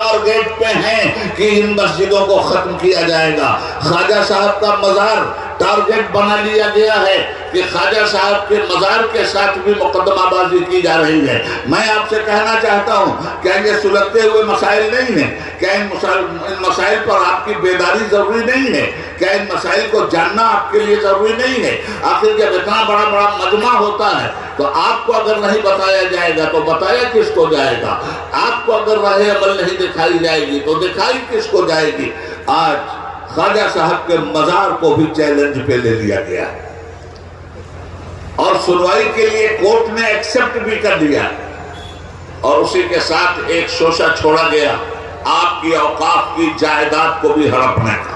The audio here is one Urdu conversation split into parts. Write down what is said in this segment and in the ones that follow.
ٹارگیٹ پہ ہیں کہ ان مسجدوں کو ختم کیا جائے گا۔ خواجہ صاحب کا مزار ٹارگیٹ بنا لیا گیا ہے کہ خواجہ صاحب کے مزار کے ساتھ بھی مقدمہ بازی کی جا رہی ہے۔ میں آپ سے کہنا چاہتا ہوں کہ یہ سلگتے ہوئے مسائل نہیں ہیں، کیا ان مسائل پر آپ کی بیداری ضروری نہیں ہے؟ کیا ان مسائل کو جاننا آپ کے لیے ضروری نہیں ہے؟ آخر جب اتنا بڑا مجمع ہوتا ہے تو آپ کو اگر نہیں بتایا جائے گا تو بتایا کس کو جائے گا؟ آپ کو اگر راہ عمل نہیں دکھائی جائے گی تو دکھائی کس کو جائے گی؟ آج خواجہ صاحب کے مزار کو بھی چیلنج پہ لے لیا گیا اور سنوائی کے لیے کورٹ نے ایکسپٹ بھی کر دیا اور اسی کے ساتھ ایک شوشہ چھوڑا گیا آپ کی اوقاف کی جائیداد کو بھی ہڑپنے کا۔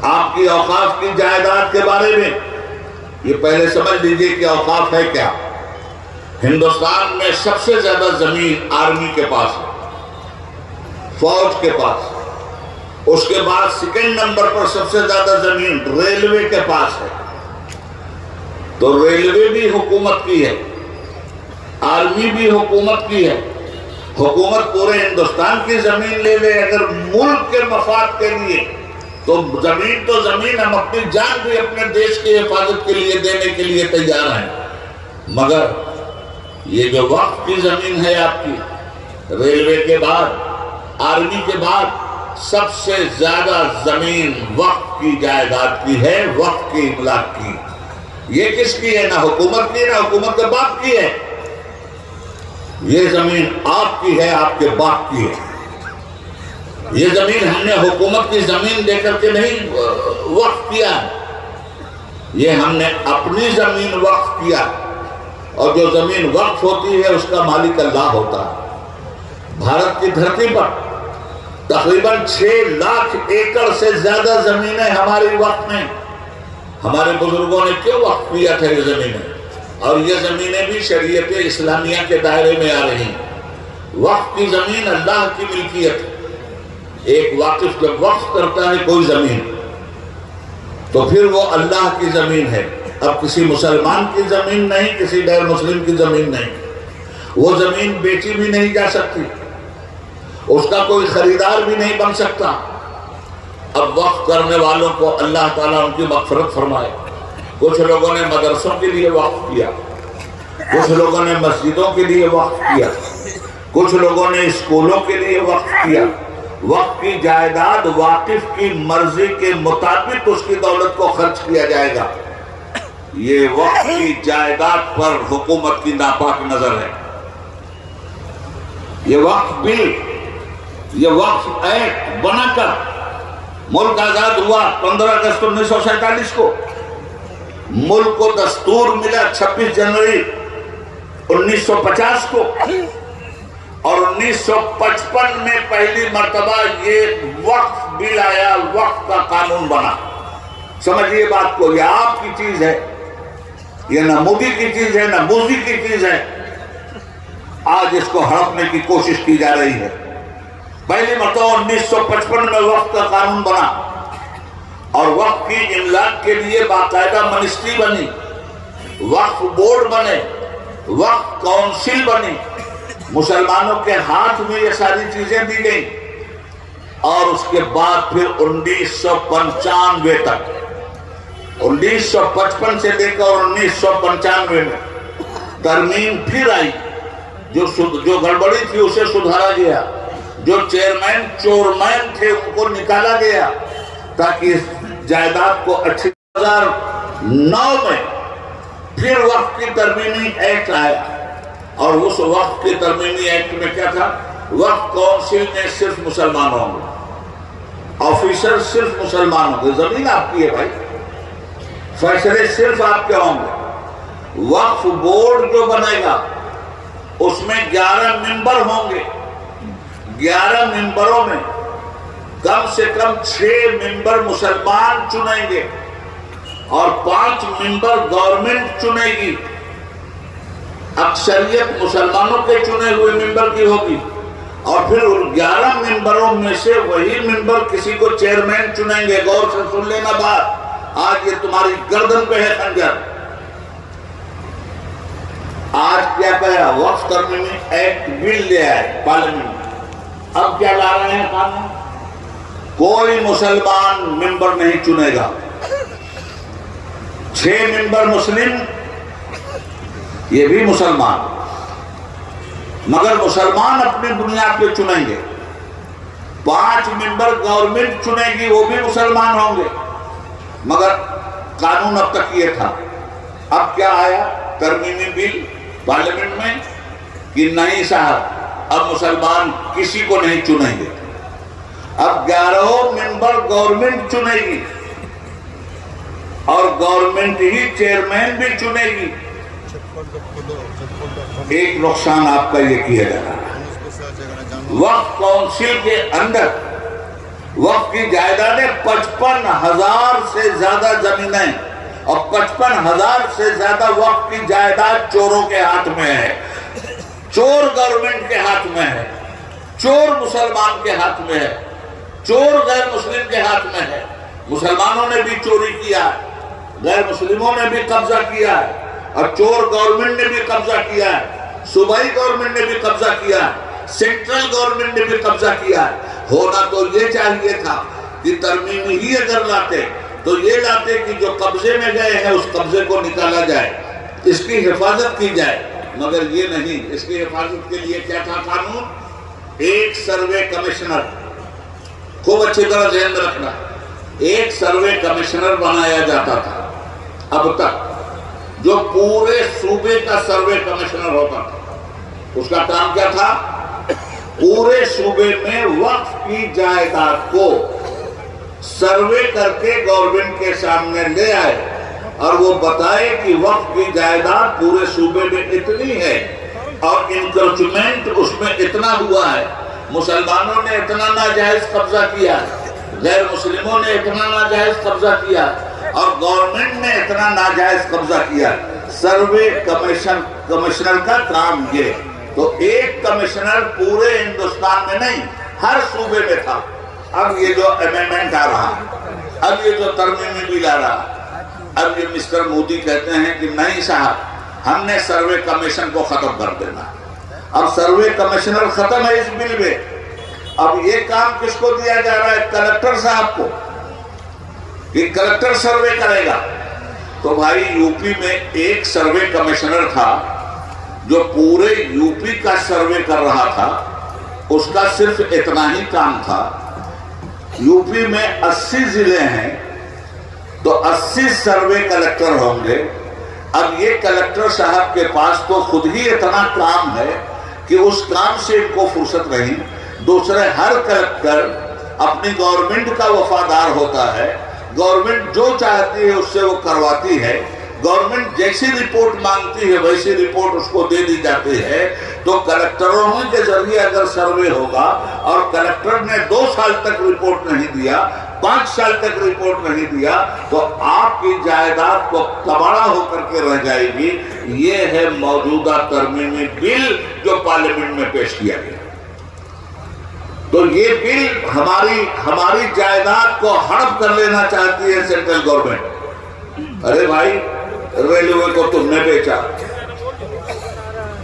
آپ کی اوقاف کی جائیداد کے بارے میں یہ پہلے سمجھ لیجئے کہ اوقاف ہے کیا۔ ہندوستان میں سب سے زیادہ زمین آرمی کے پاس ہے، فوج کے پاس، اس کے بعد سیکنڈ نمبر پر سب سے زیادہ زمین ریلوے کے پاس ہے۔ تو ریلوے بھی حکومت کی ہے، آرمی بھی حکومت کی ہے۔ حکومت پورے ہندوستان کی زمین لے لے اگر ملک کے مفاد کے لیے تو زمین ہم اپنی جان بھی اپنے دیش کی حفاظت کے لیے دینے کے لیے تیار ہیں، مگر یہ جو وقف کی زمین ہے آپ کی، ریلوے کے بعد آرمی کے بعد سب سے زیادہ زمین وقف کی جائیداد کی ہے، وقف کی املاک کی۔ یہ کس کی ہے؟ نہ حکومت کی، نہ حکومت کے باپ کی ہے۔ یہ زمین آپ کی ہے، آپ کے باپ کی ہے۔ یہ زمین ہم نے حکومت کی زمین دے کر کے نہیں وقف کیا، یہ ہم نے اپنی زمین وقف کیا، اور جو زمین وقف ہوتی ہے اس کا مالک اللہ ہوتا ہے۔ بھارت کی دھرتی پر تقریباً 6 لاکھ ایکڑ سے زیادہ زمینیں ہماری وقف میں۔ ہمارے بزرگوں نے کیوں وقف کیا تھا یہ زمینیں؟ اور یہ زمینیں بھی شریعت اسلامیہ کے دائرے میں آ رہی ہیں۔ وقف کی زمین اللہ کی ملکیت ہے۔ ایک واقف جب وقف کرتا ہے کوئی زمین تو پھر وہ اللہ کی زمین ہے، اب کسی مسلمان کی زمین نہیں، کسی غیر مسلم کی زمین نہیں۔ وہ زمین بیچی بھی نہیں جا سکتی، اس کا کوئی خریدار بھی نہیں بن سکتا۔ اب وقف کرنے والوں کو اللہ تعالیٰ ان کی مغفرت فرمائے۔ کچھ لوگوں نے مدرسوں کے لیے وقف کیا، کچھ لوگوں نے مسجدوں کے لیے وقف کیا، کچھ لوگوں نے اسکولوں کے لیے وقف کیا۔ وقف کی جائیداد واقف کی مرضی کے مطابق اس کی دولت کو خرچ کیا جائے گا۔ یہ وقف کی جائیداد پر حکومت کی ناپاک نظر ہے۔ یہ وقف بل، یہ وقف ایکٹ بنا کر ملک آزاد ہوا 15 اگست 1947 کو، ملک کو دستور ملا 26 جنوری 1950 کو، اور 1955 میں پہلی مرتبہ یہ وقف بل آیا، وقف کا قانون بنا۔ سمجھیے بات کو، یہ آپ کی چیز ہے، یہ نہ مودی کی چیز ہے، نہ موزی کی چیز ہے۔ آج اس کو ہڑپنے کی کوشش کی جا رہی ہے۔ پہلی مرتبہ 1955 میں وقف کا قانون بنا اور وقف کی املاک کے لیے باقاعدہ منسٹری بنی، وقف بورڈ بنے، وقف کونسل بنی، مسلمانوں کے ہاتھ میں یہ ساری چیزیں دی گئیں۔ اور اس کے بعد پھر 1995 تک، 1955 سے لے کر 1995 میں ترمیم پھر آئی، جو گڑبڑی تھی اسے سدھارا گیا، جو چیئرمین چورمین تھے ان کو نکالا گیا تاکہ جائیداد کو اچھی۔ 2009 میں پھر وقف کی ترمیمی ایکٹ آیا، اور اس وقت کے ترمیمی ایکٹ میں کیا تھا؟ وقف کونسل میں صرف مسلمان ہوں گے، آفیسر صرف مسلمان ہوں گے، زمین آپ کی ہے بھائی، فیصلے صرف آپ کے ہوں گے۔ وقف بورڈ جو بنے گا اس میں 11 ممبر ہوں گے، 11 ممبروں میں کم سے کم 6 ممبر مسلمان چنیں گے اور 5 ممبر گورنمنٹ چنے گی۔ اکثریت مسلمانوں کے چنے ہوئے ممبر کی ہوگی، اور پھر 11 ممبروں میں سے وہی ممبر کسی کو چیئرمین چنیں گے۔ غور سے سن لینا بات، آج یہ تمہاری گردن پہ ہے خنجر۔ آج کیا کہا؟ وقف ترمیمی ایکٹ بل لے آئے پارلیمنٹ میں، اب کیا لا رہے ہیں قانون؟ کوئی مسلمان ممبر نہیں چنے گا، 6 ممبر مسلم، یہ بھی مسلمان، مگر مسلمان اپنی بنیاد پہ چنیں گے۔ 5 ممبر گورنمنٹ چنے گی، وہ بھی مسلمان ہوں گے، مگر قانون اب تک یہ تھا۔ اب کیا آیا ترمیمی بل پارلیمنٹ میں کہ نہیں صاحب اب مسلمان کسی کو نہیں چنیں گے، اب 11 ممبر گورنمنٹ چنے گی اور گورنمنٹ ہی چیئرمین بھی چنے گی۔ ایک نقصان آپ کا یہ کیا جا رہا ہے، وقف کونسل کے اندر وقف کی جائیدادیں 55,000 سے زیادہ زمینیں اور 55,000 سے زیادہ وقف کی جائیداد چوروں کے ہاتھ میں ہے، چور گورنمنٹ کے ہاتھ میں ہے، چور مسلمان کے ہاتھ میں ہے، چور غیر مسلم کے ہاتھ میں ہے۔ مسلمانوں نے بھی چوری کیا ہے، غیر مسلموں نے بھی قبضہ کیا ہے، اور چور گورنمنٹ نے بھی قبضہ کیا ہے، صوبائی گورنمنٹ نے بھی قبضہ کیا ہے، سینٹرل گورنمنٹ نے بھی قبضہ کیا ہے۔ ہونا تو یہ چاہیے تھا کہ ترمیم ہی اگر لاتے تو یہ لاتے کہ جو قبضے میں گئے ہیں اس قبضے کو نکالا جائے، اس کی حفاظت کی جائے، مگر یہ نہیں۔ اس کی حفاظت کے لیے کیا تھا قانون؟ ایک سروے کمشنر، خوب اچھی طرح ذہن میں رکھنا، ایک سروے کمشنر بنایا جاتا تھا اب تک، جو پورے صوبے کا سروے کمشنر ہوتا تھا۔ اس کا کام کیا تھا؟ پورے صوبے میں وقف کی جائیداد کو سروے کر کے گورنمنٹ کے سامنے لے آئے اور وہ بتائے کہ وقف کی جائیداد پورے صوبے میں اتنی ہے اور انکرچمنٹ اس میں اتنا ہوا ہے، مسلمانوں نے اتنا ناجائز قبضہ کیا، غیر مسلموں نے اتنا ناجائز قبضہ کیا اور گورنمنٹ نے اتنا ناجائز قبضہ کیا۔ سروے کمشنر کا کام یہ، تو ایک کمشنر پورے ہندوستان میں نہیں، ہر صوبے میں تھا۔ اب یہ جو امینڈمنٹ آ رہا، اب یہ جو ترمیمی بل آ رہا، اب یہ مسٹر مودی کہتے ہیں کہ نہیں صاحب ہم نے سروے کمیشن کو ختم کر دینا۔ اب سروے کمشنر ختم ہے اس بل میں، اب یہ کام کس کو دیا جا رہا ہے؟ کلکٹر صاحب کو، کہ کلکٹر سروے کرے گا۔ تو بھائی یو پی میں ایک سروے کمشنر تھا جو پورے یو پی کا سروے کر رہا تھا، اس کا صرف اتنا ہی کام تھا۔ یو پی میں 80 ضلع ہیں تو 80 سروے کلکٹر ہوں گے۔ اب یہ کلکٹر صاحب کے پاس تو خود ہی اتنا کام ہے کہ اس کام سے ان کو فرصت نہیں۔ دوسرے ہر کلکٹر اپنی گورنمنٹ کا وفادار ہوتا ہے، گورنمنٹ جو چاہتی ہے اس سے وہ کرواتی ہے، گورنمنٹ جیسی رپورٹ مانگتی ہے ویسی رپورٹ اس کو دے دی جاتی ہے۔ تو کلکٹروں کے ذریعے اگر سروے ہوگا اور کلکٹر نے 2 سال تک رپورٹ نہیں دیا، 5 سال تک رپورٹ نہیں دیا، تو آپ کی جائیداد کو کباڑا ہو کر کے رہ جائے گی۔ یہ ہے موجودہ ترمیمی بل جو پارلیمنٹ میں پیش کیا گیا۔ تو یہ بل ہماری جائیداد کو ہڑپ کر لینا چاہتی ہے سینٹرل گورنمنٹ۔ ارے بھائی، ریلوے کو تم نے بیچا،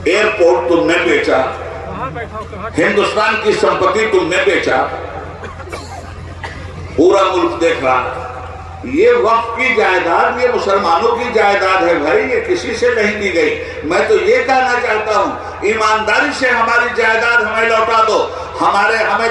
ایئرپورٹ تم نے بیچا، ہندوستان کی سمپتی تم نے بیچا، پورا ملک دیکھ رہا۔ یہ وقف کی جائیداد یہ مسلمانوں کی جائیداد ہے بھائی، یہ کسی سے نہیں دی گئی۔ میں تو یہ کہنا چاہتا ہوں ایمانداری سے ہماری جائیداد ہمیں لوٹا دو۔ ہمیں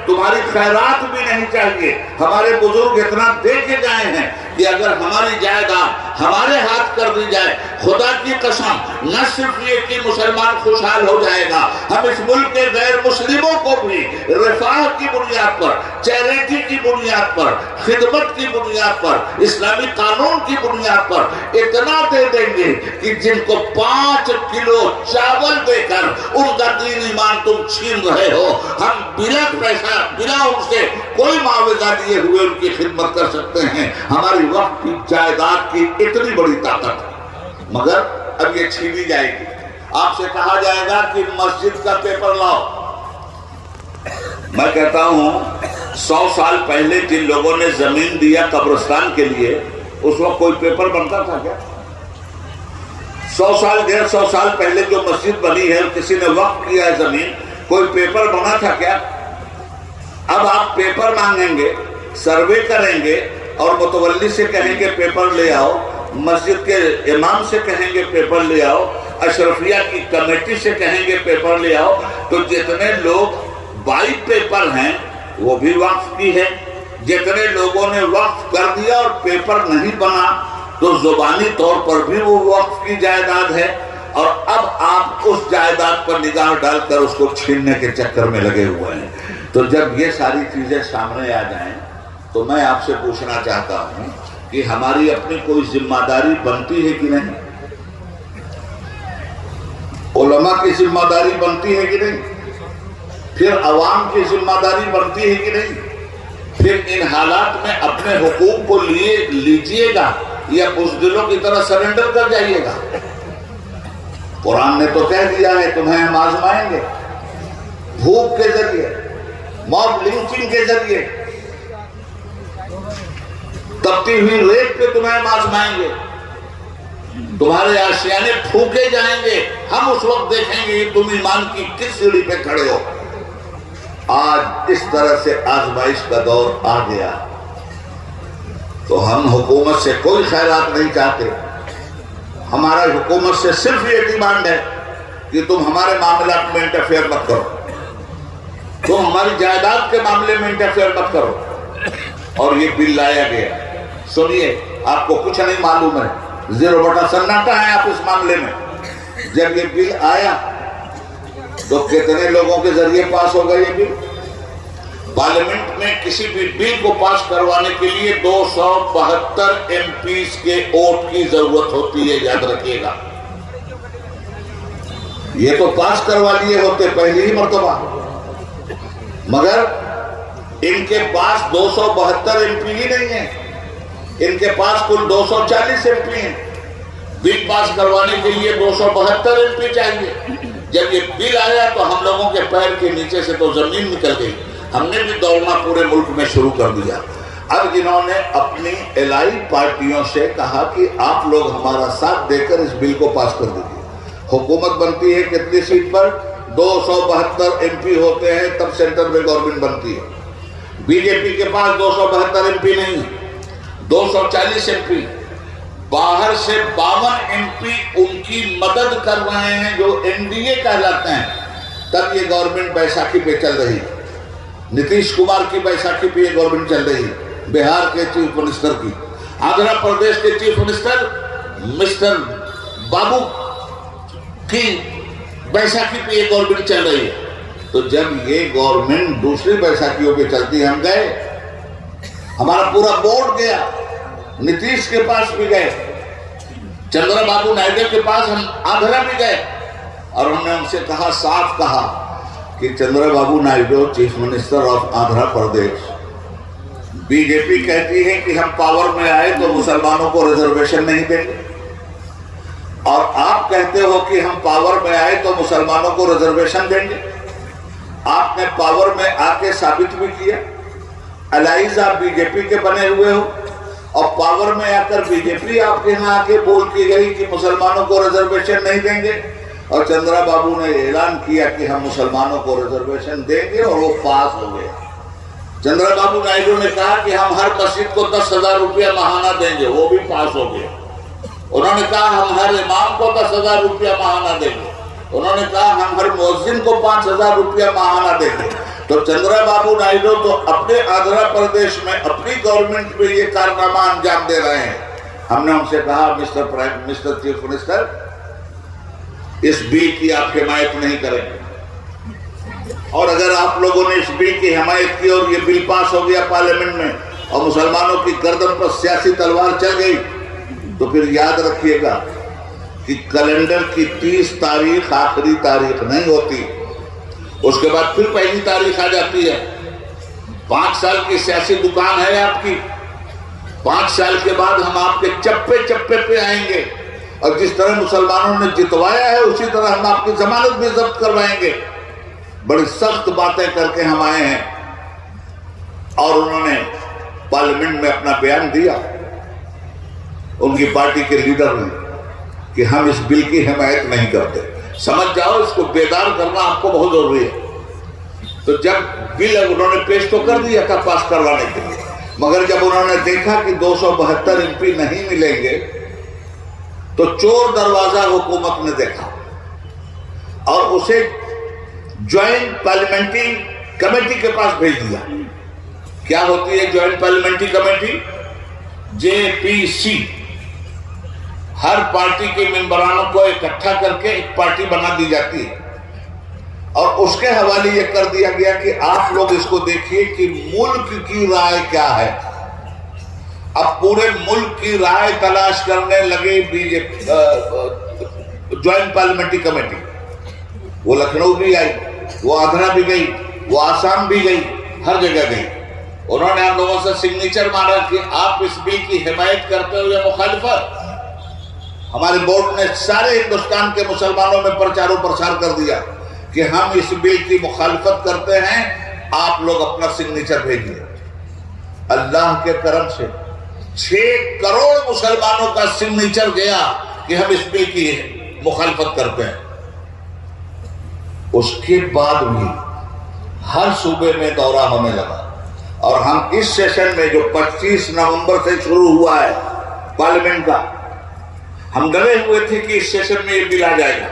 تمہاری خیرات بھی نہیں چاہیے۔ ہمارے بزرگ اتنا دے کے گئے ہیں کہ اگر ہماری جائیداد ہمارے ہاتھ کر دی جائے، خدا کی قسم نہ صرف یہ کہ مسلمان خوشحال ہو جائے گا، ہم اس ملک کے غیر مسلموں کو بھی رفاہ کی بنیاد پر، چیریٹی کی بنیاد پر، خدمت کی بنیاد پر، اسلامی قانون کی بنیاد پر اتنا دے دیں گے کہ جن کو 5 کلو چاول دے کر ان کا دین ایمان تم چھین رہے ہو، ہم بلا پیسہ، بلا ان سے کوئی معاوضہ دیے ہوئے ان کی خدمت کر سکتے ہیں۔ ہماری وقت کی جائیداد کی اتنی بڑی طاقت ہے، مگر اب یہ چھینی جائے گی۔ آپ سے کہا جائے گا کہ مسجد کا پیپر لاؤ۔ میں کہتا ہوں 100 سال پہلے جن لوگوں نے زمین دیا قبرستان کے لیے، اس وقت کوئی پیپر بنتا تھا کیا؟ 100 سال 150 سال پہلے جو مسجد بنی ہے، کسی نے وقف کیا ہے زمین، کوئی پیپر بنا تھا کیا؟ اب آپ پیپر مانگیں گے، سروے کریں گے اور متولی سے کہیں گے پیپر لے آؤ، مسجد کے امام سے کہیں گے پیپر لے آؤ، اشرفیہ کی کمیٹی سے کہیں گے پیپر لے آؤ، تو جتنے لوگ بائی پیپر ہیں وہ بھی وقف کی ہے، جتنے لوگوں نے وقف کر دیا اور پیپر نہیں بنا تو زبانی طور پر بھی وہ وقف کی جائیداد ہے، اور اب آپ اس جائیداد پر نگاہ ڈال کر اس کو چھیننے کے چکر میں لگے ہوئے ہیں۔ تو جب یہ ساری چیزیں سامنے آ جائیں تو میں آپ سے پوچھنا چاہتا ہوں کہ ہماری اپنی کوئی ذمہ داری بنتی ہے کہ نہیں؟ علماء کی ذمہ داری بنتی ہے کہ نہیں؟ پھر عوام کی ذمہ داری بنتی ہے کہ نہیں؟ پھر ان حالات میں اپنے حقوق کو لیجئے گا یا بزدلوں کی طرح سرنڈر کر جائیے گا؟ قرآن نے تو کہہ دیا ہے تمہیں ہم آزمائیں گے، بھوک کے ذریعے، موب لنچنگ کے ذریعے، تپتی ہوئی ریت پہ تمہیں ہم آزمائیں گے، تمہارے آشیانے پھونکے جائیں گے، ہم اس وقت دیکھیں گے کہ تم ایمان کی کس سیڑھی پہ کھڑے ہو۔ آج اس طرح سے آزمائش کا دور آ گیا تو ہم حکومت سے کوئی خیرات نہیں چاہتے، ہمارا حکومت سے صرف یہ ڈیمانڈ ہے کہ تم ہمارے معاملات میں انٹرفیئر مت کرو، تم ہماری جائیداد کے معاملے میں انٹرفیئر مت کرو۔ اور یہ بل لایا گیا، سنیے، آپ کو کچھ نہیں معلوم ہے، زیرو بٹا سناٹا ہے آپ اس معاملے میں۔ جب یہ بل آیا تو کتنے لوگوں کے ذریعے پاس ہوگا یہ بل؟ پارلیمنٹ میں کسی بھی بل کو پاس کروانے کے لیے 272 ایم پیز کے ووٹ کی ضرورت ہوتی ہے، یاد رکھیے گا۔ یہ تو پاس کروا لیے ہوتے پہلی ہی مرتبہ، مگر ان کے پاس 272 ایم پی ہی نہیں ہیں، ان کے پاس کل 240 ایم پی ہیں۔ بل پاس کروانے کے لیے 272 ایم پی چاہیے۔ جب یہ بل آیا تو ہم لوگوں کے پیر کے نیچے سے تو زمین نکل گئی، ہم نے بھی دوڑنا پورے ملک میں شروع کر دیا۔ اب انہوں نے اپنی الائی پارٹیوں سے کہا کہ آپ لوگ ہمارا ساتھ دے کر اس بل کو پاس کر دیجیے۔ حکومت بنتی ہے کتنی سیٹ پر؟ 272 ایم پی ہوتے ہیں تب سینٹر میں گورنمنٹ بنتی ہے۔ بی جے پی کے پاس 272 ایم پی نہیں، 240 ایم پی، باہر سے 52 ایم پی ان کی مدد کر رہے ہیں جو این ڈی اے کہلاتے ہیں۔ تب یہ گورنمنٹ بیساکھی پہ چل رہی، نتیش کمار کی بیساکھی پہ یہ گورنمنٹ چل رہی، بہار کے چیف منسٹر کی، آندھرا پردیش کے چیف منسٹر مسٹر بابو کی بیساکھی پہ یہ گورنمنٹ چل رہی ہے۔ تو جب یہ گورنمنٹ دوسری بیساکھیوں پہ چلتی، ہم گئے، ہمارا پورا بورڈ گیا، نتیش کے پاس بھی گئے، چندرا بابو نائیڈو کے پاس ہم آندھرا بھی گئے، اور ہم نے ان سے کہا، صاف کہا کہ Chandra Babu Naidu chief minister of Andhra Pradesh, B J P کہتی ہے کہ ہم پاور میں آئے تو مسلمانوں کو ریزرویشن نہیں دیں گے، اور آپ کہتے ہو کہ ہم پاور میں آئے تو مسلمانوں کو ریزرویشن دیں گے۔ آپ نے پاور میں آ کے ثابت بھی کیا، الائز آپ بی جے پی کے بنے ہوئے ہو، اور پاور میں آ کر بی جے پی آپ کے یہاں آ کے بول کی گئی کہ مسلمانوں کو ریزرویشن نہیں دیں گے، اور چندرا بابو نے اعلان کیا کہ ہم مسلمانوں کو ریزرویشن دیں گے، اور وہ پاس ہو گئے۔ چندرا بابو نائیڈو نے کہا کہ ہم ہر مسجد کو 10,000 روپیہ ماہانہ دیں گے، وہ بھی پاس ہو گیا۔ انہوں نے کہا ہم ہر امام کو 10,000 روپیہ ماہانہ دیں گے، انہوں نے کہا ہم ہر مؤذن کو 5,000 روپیہ ماہانہ دیں گے۔ تو چندرا بابو نائیڈو تو اپنے آندھرا پردیش میں اپنی گورنمنٹ میں یہ کارنامہ انجام دے رہے ہیں۔ ہم نے ان سے کہا مسٹر چیف منسٹر، اس بل کی آپ حمایت نہیں کریں گے، اور اگر آپ لوگوں نے اس بل کی حمایت کی اور یہ بل پاس ہو گیا پارلیمنٹ میں اور مسلمانوں کی گردن پر سیاسی تلوار چل گئی، تو پھر یاد رکھیے گا کہ کیلنڈر کی 30 تاریخ آخری تاریخ نہیں ہوتی، اس کے بعد پھر پہلی تاریخ آ جاتی ہے۔ 5 سال کی سیاسی دکان ہے آپ کی، 5 سال کے بعد ہم آپ کے چپے چپے پہ آئیں گے، اور جس طرح مسلمانوں نے جتوایا ہے اسی طرح ہم آپ کی ضمانت بھی ضبط کروائیں گے۔ بڑی سخت باتیں کر کے ہم آئے ہیں، اور انہوں نے پارلیمنٹ میں اپنا بیان دیا، ان کی پارٹی کے لیڈر نے، کہ ہم اس بل کی حمایت نہیں کرتے۔ سمجھ جاؤ، اس کو بیدار کرنا آپ کو بہت ضروری ہے۔ تو جب بل انہوں نے پیش تو کر دیا تھا پاس کروانے کے لیے، مگر جب انہوں نے دیکھا کہ 272 MP نہیں ملیں گے تو چور دروازہ حکومت نے دیکھا اور اسے جوائنٹ پارلیمنٹری کمیٹی کے پاس بھیج دیا۔ کیا ہوتی ہے جوائنٹ پارلیمنٹری کمیٹی؟ JPC۔ ہر پارٹی کے ممبرانوں کو اکٹھا کر کے ایک پارٹی بنا دی جاتی ہے اور اس کے حوالے یہ کر دیا گیا کہ آپ لوگ اس کو دیکھیے کہ ملک کی رائے کیا ہے۔ اب پورے ملک کی رائے تلاش کرنے لگے جوائنٹ پارلیمنٹری کمیٹی۔ وہ لکھنؤ بھی آئی، وہ آگرہ بھی گئی، وہ آسام بھی گئی، ہر جگہ گئی۔ انہوں نے ہم لوگوں سے سگنیچر مارا کہ آپ اس بل کی حمایت کرتے ہو یا مخالفت۔ ہمارے بورڈ نے سارے ہندوستان کے مسلمانوں میں پرچار و پرسار کر دیا کہ ہم اس بل کی مخالفت کرتے ہیں، آپ لوگ اپنا سگنیچر بھیجیے۔ اللہ کے کرم سے 6 کروڑ مسلمانوں کا سگنیچر گیا کہ ہم اس بل کی مخالفت کرتے ہیں۔ اس کے بعد بھی ہر صوبے میں دورہ ہونے لگا اور ہم اس سیشن میں جو 25 نومبر سے شروع ہوا ہے پارلیمنٹ کا، ہم ڈرے ہوئے تھے کہ اس سیشن میں یہ بل آ جائے گا،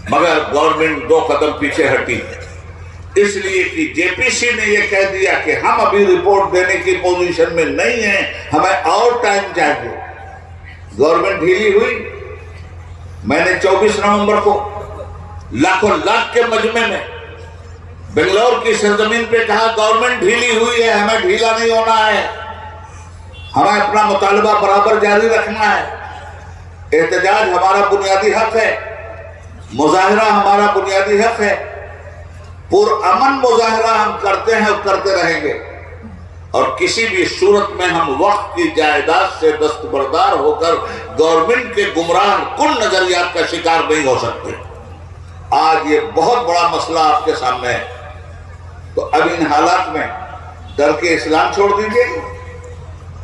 مگر گورنمنٹ 2 قدم پیچھے ہٹی، اس لیے کہ JPC نے یہ کہہ دیا کہ ہم ابھی رپورٹ دینے کی پوزیشن میں نہیں ہیں، ہمیں اور ٹائم چاہیے۔ گورنمنٹ ڈھیلی ہوئی۔ میں نے 24 نومبر کو لاکھوں لاکھ کے مجمع میں بنگلور کی سرزمین پہ کہا گورنمنٹ ڈھیلی ہوئی ہے، ہمیں ڈھیلا نہیں ہونا ہے، ہمیں اپنا مطالبہ برابر جاری رکھنا ہے۔ احتجاج ہمارا بنیادی حق ہے، مظاہرہ ہمارا بنیادی حق ہے، پرامن مظاہرہ ہم کرتے ہیں اور کرتے رہیں گے، اور کسی بھی صورت میں ہم وقت کی جائیداد سے دستبردار ہو کر گورنمنٹ کے گمراہ کن نظریات کا شکار نہیں ہو سکتے۔ آج یہ بہت بڑا مسئلہ آپ کے سامنے ہے، تو اب ان حالات میں ڈر کے اسلام چھوڑ دیجئے۔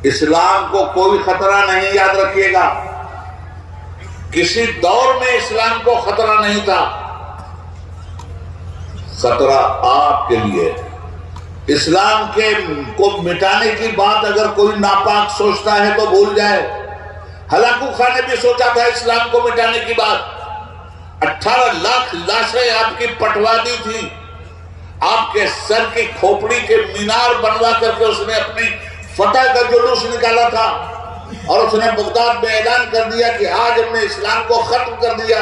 اسلام کو کوئی خطرہ نہیں، یاد رکھیے گا، کسی دور میں اسلام کو خطرہ نہیں تھا۔ خطرہ آپ کے لیے۔ اسلام کو مٹانے کی بات اگر کوئی ناپاک سوچتا ہے تو بھول جائے۔ ہلاکو خان نے بھی سوچا تھا اسلام کو مٹانے کی بات۔ 18 لاکھ لاشیں آپ کی پٹوا دی تھی، آپ کے سر کی کھوپڑی کے مینار بنوا کر کے اس نے اپنی فتح کا جلوس نکالا تھا، اور اس نے بغداد میں اعلان کر دیا کہ آج ہم نے اسلام کو ختم کر دیا۔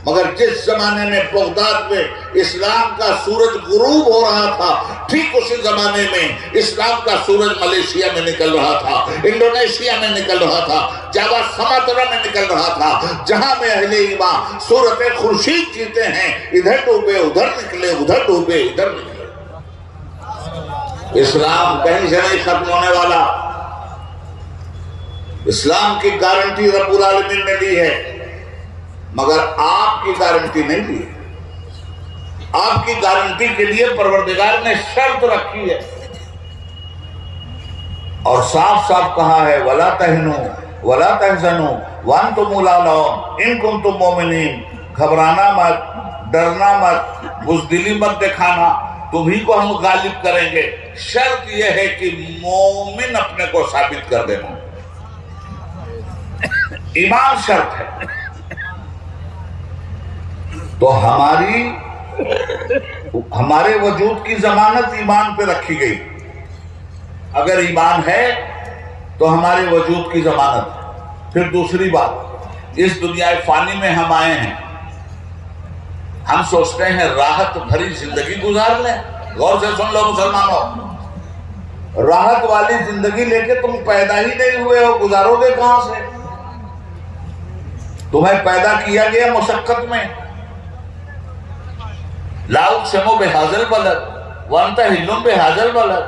مگر جس زمانے میں بغداد میں اسلام کا سورج غروب ہو رہا تھا، ٹھیک اسی زمانے میں اسلام کا سورج ملیشیا میں نکل رہا تھا، انڈونیشیا میں نکل رہا تھا، جاوا سماترا میں نکل رہا تھا، جہاں میں اہل ایمان صورت خورشید جیتے ہیں، ادھر ڈوبے ادھر نکلے، ادھر ڈوبے ادھر نکلے۔ اسلام کہیں سے نہیں ختم ہونے والا۔ اسلام کی گارنٹی رب العالمین نے دی ہے، مگر آپ کی گارنٹی نہیں دی۔ آپ کی گارنٹی کے لیے پروردگار نے شرط رکھی ہے اور صاف صاف کہا ہے وَلَا تَهِنُوا وَلَا تَحْزَنُوا وَأَنْتُمُ الْأَعْلَوْنَ إِن كُنتُم مُؤْمِنِينَ۔ گھبرانا مت، ڈرنا مت، بزدلی مت دکھانا، تمہیں کو ہم غالب کریں گے۔ شرط یہ ہے کہ مومن اپنے کو ثابت کر دینا، ایمان شرط ہے۔ تو ہمارے وجود کی ضمانت ایمان پہ رکھی گئی۔ اگر ایمان ہے تو ہمارے وجود کی ضمانت ہے۔ پھر دوسری بات، اس دنیا فانی میں ہم آئے ہیں، ہم سوچتے ہیں راحت بھری زندگی گزار لیں۔ غور سے سن لو مسلمانوں، راحت والی زندگی لے کے تم پیدا ہی نہیں ہوئے ہو، گزارو گے کہاں سے؟ تمہیں پیدا کیا گیا مشقت میں۔ لا اقسم بہذا البلد وانت حل بہذا البلد،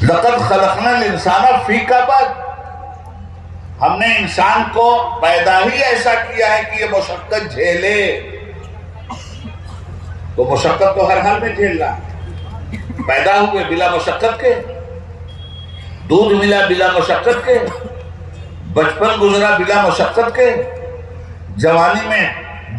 لقد خلقنا الانسان فی کبد، ہم نے انسان کو پیدا ہی ایسا کیا ہے کہ یہ مشقت جھیلے۔ تو مشقت تو ہر حال میں جھیلنا۔ پیدا ہوئے بلا مشقت کے، دودھ ملا بلا مشقت کے، بچپن گزرا بلا مشقت کے، جوانی میں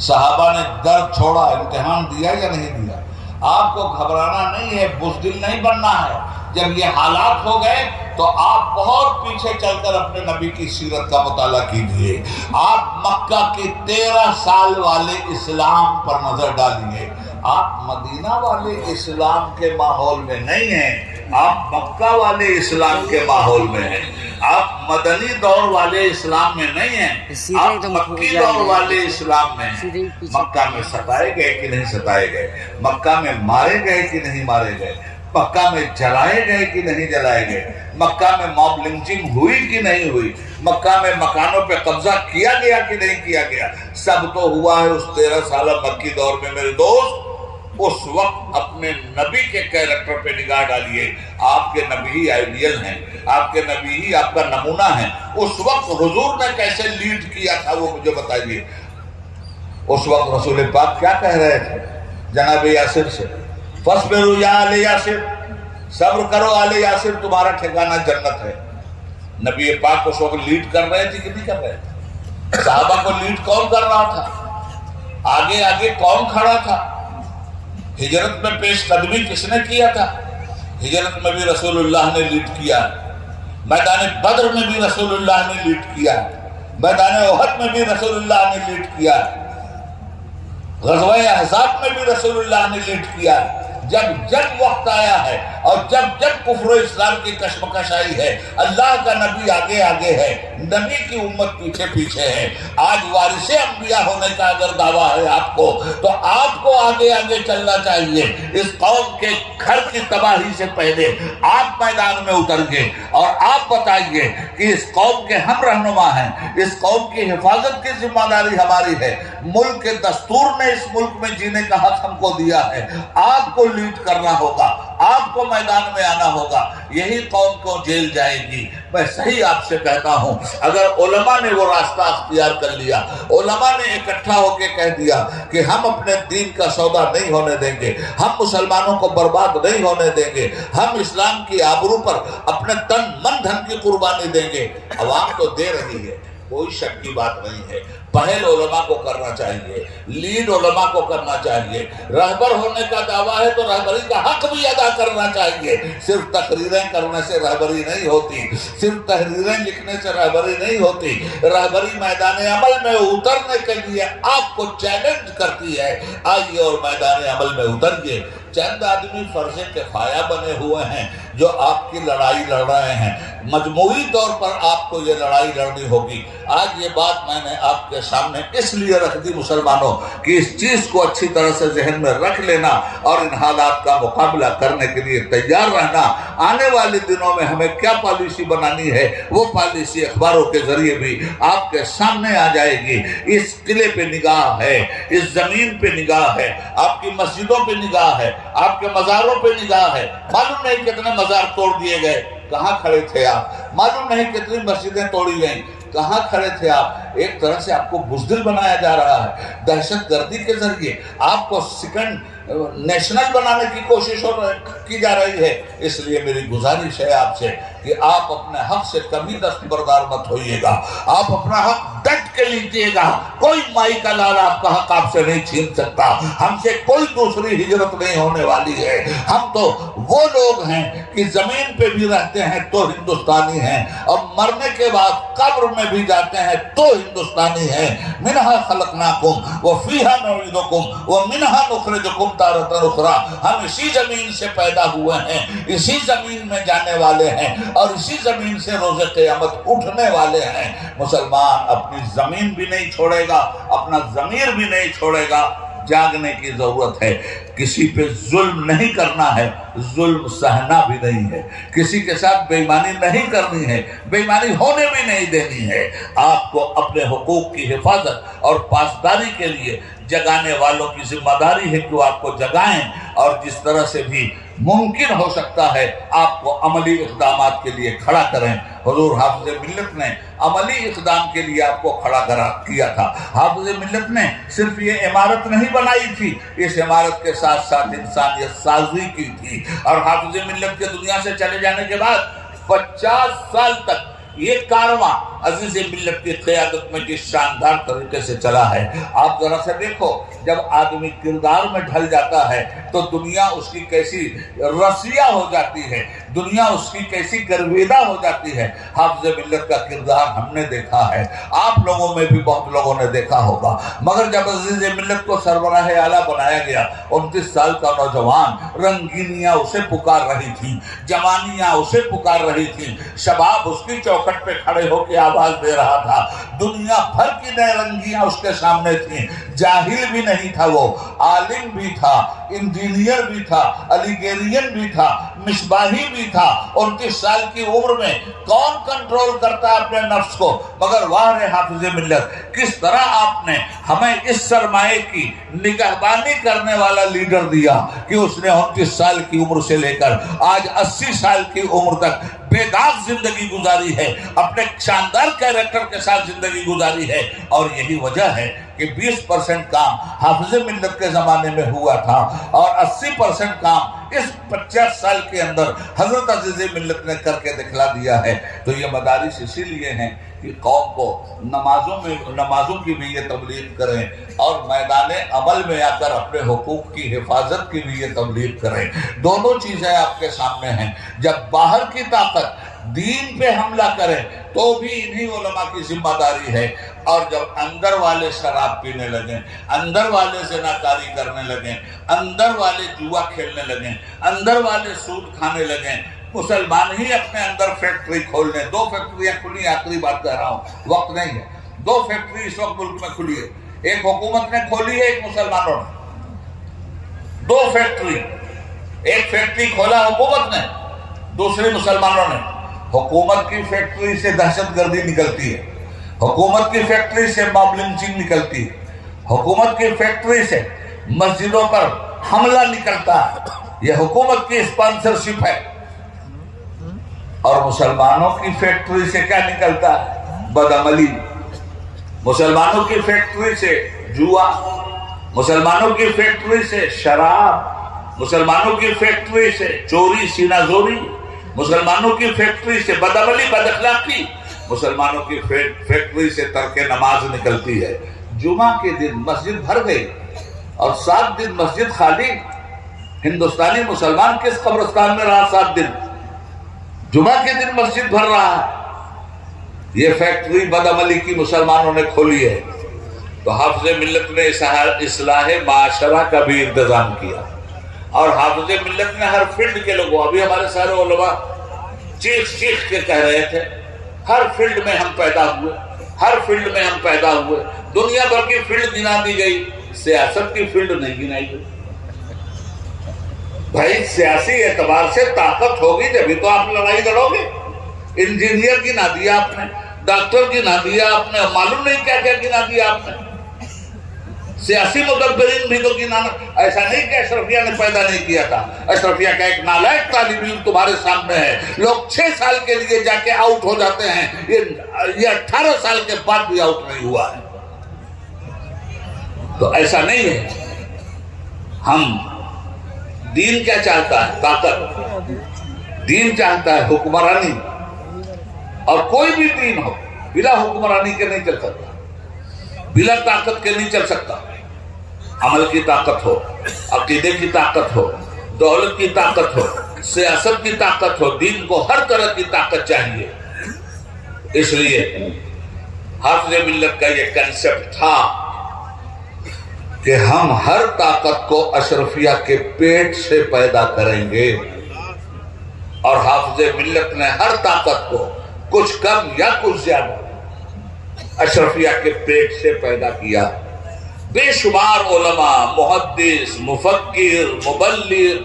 صحابہ نے درد چھوڑا، امتحان دیا یا نہیں دیا؟ آپ کو گھبرانا نہیں ہے، بزدل نہیں بننا ہے۔ جب یہ حالات ہو گئے تو آپ بہت پیچھے چل کر اپنے نبی کی سیرت کا مطالعہ کیجئے۔ آپ مکہ کے 13 سال والے اسلام پر نظر ڈالیے۔ آپ مدینہ والے اسلام کے ماحول میں نہیں ہیں، آپ مکہ والے اسلام کے ماحول میں ہیں۔ آپ مدنی دور والے اسلام میں نہیں ہیں، آپ مکی دور والے اسلام میں ہیں۔ مکہ میں ستائے گئے کہ نہیں ستائے گئے؟ مکہ میں مارے گئے کہ نہیں مارے گئے؟ مکہ میں جلائے گئے کہ نہیں جلائے گئے؟ مکہ میں موب لنچنگ ہوئی کہ نہیں ہوئی؟ مکہ میں مکانوں پہ قبضہ کیا گیا کہ نہیں کیا گیا؟ سب تو ہوا ہے اس 13 سالہ مکی دور میں میرے دوست۔ اس وقت اپنے نبی کے کیریکٹر پہ نگاہ ڈالیے۔ آپ کے نبی ہی آئیڈیل ہیں، آپ کے نبی ہی آپ کا نمونہ ہیں۔ اس وقت حضور نے کیسے لیڈ کیا تھا وہ مجھے بتائیے۔ اس وقت رسول پاک کیا کہہ رہے تھے جناب یاسر سے؟ فَاصْبِرُوا يَا آلِ یاسر، صبر کرو آل یاسر، تمہارا ٹھکانہ جنت ہے۔ نبی پاک اس وقت لیڈ کر رہے تھے کہ نہیں کر رہے تھے؟ صحابہ کو لیڈ کون کر رہا تھا؟ آگے آگے کون کھڑا تھا؟ ہجرت میں پیش قدمی کس نے کیا تھا؟ ہجرت میں بھی رسول اللہ نے لیڈ کیا، میدان بدر میں بھی رسول اللہ نے لیڈ کیا، میدان احد میں بھی رسول اللہ نے لیڈ کیا، غزوہ احزاب میں بھی رسول اللہ نے لیڈ کیا۔ جب وقت آیا ہے اور جب کفر و اسلام کی کشمکش آئی ہے، اللہ کا نبی آگے آگے ہے، نبی کی امت پیچھے پیچھے ہے۔ آج وارث انبیاء ہونے کا اگر دعویٰ ہے آپ کو، تو آپ کو آگے آگے چلنا چاہیے۔ اس قوم کے گھر کی تباہی سے پہلے آپ میدان میں اتر گئے اور آپ بتائیے کہ اس قوم کے ہم رہنما ہیں، اس قوم کی حفاظت کی ذمہ داری ہماری ہے۔ ملک کے دستور نے اس ملک میں جینے کا حق ہم کو دیا ہے، آپ کو لیڈ کرنا ہوگا، آپ کو میدان میں آنا ہوگا۔ یہی قوم کو جیل جائے گی۔ میں صحیح آپ سے کہتا ہوں، اگر علماء نے وہ راستہ اختیار کر لیا، علماء نے اکٹھا ہو کے کہہ دیا کہ ہم اپنے دین کا سودا نہیں ہونے دیں گے، ہم مسلمانوں کو برباد نہیں ہونے دیں گے، ہم اسلام کی آبرو پر اپنے تن من دھن کی قربانی دیں گے، عوام تو دے رہی ہے، کوئی شک کی بات نہیں ہے۔ پہل علماء کو کرنا چاہیے، لیڈ علماء کو کرنا چاہیے۔ رہبر ہونے کا دعویٰ ہے تو رہبری کا حق بھی ادا کرنا چاہیے۔ صرف تقریریں کرنے سے رہبری نہیں ہوتی، صرف تحریریں لکھنے سے رہبری نہیں ہوتی۔ رہبری میدان عمل میں اترنے کے لیے آپ کو چیلنج کرتی ہے، آئیے اور میدان عمل میں اتریے۔ چند آدمی فرض کفایہ بنے ہوئے ہیں جو آپ کی لڑائی لڑ رہے ہیں، مجموعی طور پر آپ کو یہ لڑائی لڑنی ہوگی۔ آج یہ بات میں نے آپ کے سامنے اس لیے رکھ دی مسلمانوں کہ اس چیز کو اچھی طرح سے ذہن میں رکھ لینا اور ان حالات کا مقابلہ کرنے کے لیے تیار رہنا۔ آنے والے دنوں میں ہمیں کیا پالیسی بنانی ہے، وہ پالیسی اخباروں کے ذریعے بھی آپ کے سامنے آ جائے گی۔ اس قلعے پہ نگاہ ہے، اس زمین پہ نگاہ ہے، آپ کی مسجدوں پہ نگاہ ہے، آپ کے مزاروں پہ نگاہ ہے۔ معلوم نہیں کتنے مزار توڑ دیے گئے، کہاں کھڑے تھے آپ؟ معلوم نہیں کتنی مسجدیں توڑی گئیں، کہاں کھڑے تھے آپ؟ ایک طرح سے آپ کو بزدل بنایا جا رہا ہے، دہشت گردی کے ذریعے آپ کو سیکنڈ نیشنل بنانے کی کوشش کی جا رہی ہے۔ اس لیے میری گزارش ہے آپ سے کہ آپ اپنے حق سے کبھی دستبردار مت ہوئیے گا، آپ اپنا حق ڈٹ کے لیجئے گا۔ کوئی مائی کا لال آپ کا حق آپ سے نہیں چھین سکتا، ہم سے کوئی دوسری ہجرت نہیں ہونے والی ہے۔ ہم تو وہ لوگ ہیں کہ زمین پہ بھی رہتے ہیں تو ہندوستانی ہیں، اور مرنے کے بعد قبر میں بھی جاتے ہیں تو ہندوستانی ہیں۔ منہا خلقناکم وفیہا نعیدکم ومنہا نخرجکم تارۃ اخری۔ ہم اسی زمین سے پیدا ہوئے ہیں، اسی زمین میں جانے والے ہیں، اور اسی زمین سے روز قیامت اٹھنے والے ہیں۔ مسلمان اپنی زمین بھی نہیں چھوڑے گا، اپنا ضمیر بھی نہیں چھوڑے گا۔ جاگنے کی ضرورت ہے، کسی پہ ظلم نہیں کرنا ہے، ظلم سہنا بھی نہیں ہے، کسی کے ساتھ بے ایمانی نہیں کرنی ہے، بے ایمانی ہونے بھی نہیں دینی ہے۔ آپ کو اپنے حقوق کی حفاظت اور پاسداری کے لیے جگانے والوں کی ذمہ داری ہے کہ وہ آپ کو جگائیں، اور جس طرح سے بھی ممکن ہو سکتا ہے آپ کو عملی اقدامات کے لیے کھڑا کریں۔ حضور حافظ ملت نے عملی اقدام کے لیے آپ کو کھڑا کیا تھا۔ حافظ ملت نے صرف یہ عمارت نہیں بنائی تھی، اس عمارت کے ساتھ ساتھ انسانیت سازی کی تھی، اور حافظ ملت کے دنیا سے چلے جانے کے بعد 50 سال تک یہ کارواں عزیز ملت کی قیادت میں کس شاندار طریقے سے چلا ہے. آپ ذرا سے دیکھو جب آدمی کردار میں ڈھل جاتا ہے تو دنیا اس کی کیسی رسیہ ہو جاتی ہے, دنیا اس کی کیسی گرویدہ ہو جاتی ہے. حافظ ملت کا کردار ہم نے دیکھا ہے, آپ لوگوں میں بھی بہت لوگوں نے دیکھا ہوگا. مگر جب عزیز ملت کو سربراہ اعلیٰ بنایا گیا, 29 سال کا نوجوان, رنگینیاں اسے پکار رہی تھیں, جوانیاں اسے پکار رہی تھیں, شباب اس کی چوکھٹ پہ کھڑے ہو کے آواز دے رہا تھا. دنیا بھر کی نئے رنگیاں اس کے سامنے تھیں. جاہل بھی نہیں تھا, وہ عالم بھی تھا, انجینئر بھی تھا, الیگیرین بھی تھا, مصباحی بھی تھا. 29 سال کی عمر میں کون کنٹرول کرتا ہے اپنے نفس کو؟ مگر واہ رے حافظ ملت, کس طرح آپ نے ہمیں اس سرمایے کی نگہبانی کرنے والا لیڈر دیا کہ اس نے 29 سال کی عمر سے لے کر آج 80 سال کی عمر تک بے داغ زندگی گزاری ہے, اپنے شاندار کیریکٹر کے ساتھ زندگی گزاری ہے. اور یہی وجہ ہے کہ 20% کام حافظ ملت کے زمانے میں ہوا تھا اور 80% کام اس 50 سال کے اندر حضرت عزیز ملت نے کر کے دکھلا دیا ہے. تو یہ مدارس اسی لیے ہیں کہ قوم کو نمازوں کی بھی یہ تبلیغ کریں اور میدان عمل میں آ کر اپنے حقوق کی حفاظت کی بھی یہ تبلیغ کریں. دونوں چیزیں آپ کے سامنے ہیں. جب باہر کی طاقت دین پہ حملہ کرے تو بھی انہی علماء کی ذمہ داری ہے, اور جب اندر والے شراب پینے لگیں, اندر والے زناکاری کرنے لگیں, اندر والے جوا کھیلنے لگیں, اندر والے سود کھانے لگیں, مسلمان ہی اپنے اندر فیکٹری کھول لیں. 2 فیکٹریاں کھلی, آخری بات کہہ رہا ہوں, وقت نہیں ہے. 2 فیکٹری اس وقت ملک میں کھلی ہے, ایک حکومت نے کھولی ہے, ایک مسلمانوں نے. 2 فیکٹری, ایک فیکٹری کھولا حکومت نے, دوسری مسلمانوں نے. حکومت کی فیکٹری سے دہشت گردی نکلتی ہے, حکومت کی فیکٹری سے موب لنچنگ نکلتی ہے, حکومت کی فیکٹری سے مسجدوں پر حملہ نکلتا ہے. یہ حکومت کی اسپانسرشپ ہے. اور مسلمانوں کی فیکٹری سے کیا نکلتا ہے؟ بدعملی. مسلمانوں کی فیکٹری سے جوا, مسلمانوں کی فیکٹری سے شراب, مسلمانوں کی فیکٹری سے چوری سینہ زوری, مسلمانوں کی فیکٹری سے بدعملی بد اخلاقی, مسلمانوں کی فیکٹری سے ترک نماز نکلتی ہے. جمعہ کے دن مسجد بھر گئی اور 7 دن مسجد خالی. ہندوستانی مسلمان کس قبرستان میں رہا 7 دن؟ جمعہ کے دن مسجد بھر رہا ہے. یہ فیکٹری بدعملی کی مسلمانوں نے کھولی ہے. تو حافظ ملت نے اصلاح معاشرہ کا بھی انتظام کیا, اور حافظ ملت نے ہر فیلڈ کے لوگوں, ابھی ہمارے سارے علماء چیخ کے کہہ رہے تھے, ہر فیلڈ میں ہم پیدا ہوئے, ہر فیلڈ میں ہم پیدا ہوئے. دنیا بھر کی فیلڈ گنا دی گئی, سیاست کی فیلڈ نہیں گنائی گئی. بھائی سیاسی اعتبار سے طاقت ہوگی جبھی تو آپ لڑائی لڑو گے. انجینئر گنا دیا آپ نے, ڈاکٹر گنا دیا آپ نے, معلوم نہیں کیا کیا گنا دیا آپ نے. سیاسی مدبرین بھی تو گنانا. ایسا نہیں کہ اشرفیہ نے پیدا نہیں کیا تھا. اشرفیہ کا ایک نالائق طالب علم تمہارے سامنے ہے, لوگ 6 سال کے لیے جا کے آؤٹ ہو جاتے ہیں, یہ 18 سال کے بعد بھی آؤٹ نہیں ہوا ہے. تو ایسا نہیں ہے. ہم دین کیا چاہتا ہے؟ طاقت. دین چاہتا ہے حکمرانی, اور کوئی بھی دین ہو بلا حکمرانی کے نہیں چل سکتا, بلا طاقت کے نہیں چل سکتا. عمل کی طاقت ہو, عقیدے کی طاقت ہو, دولت کی طاقت ہو, سیاست کی طاقت ہو, دین کو ہر طرح کی طاقت چاہیے. اس لیے حافظ ملت کا یہ کنسپٹ تھا کہ ہم ہر طاقت کو اشرفیہ کے پیٹ سے پیدا کریں گے, اور حافظ ملت نے ہر طاقت کو کچھ کم یا کچھ زیادہ اشرفیہ کے پیٹ سے پیدا کیا. بے شمار علماء, محدث, مفکر, مبلغ,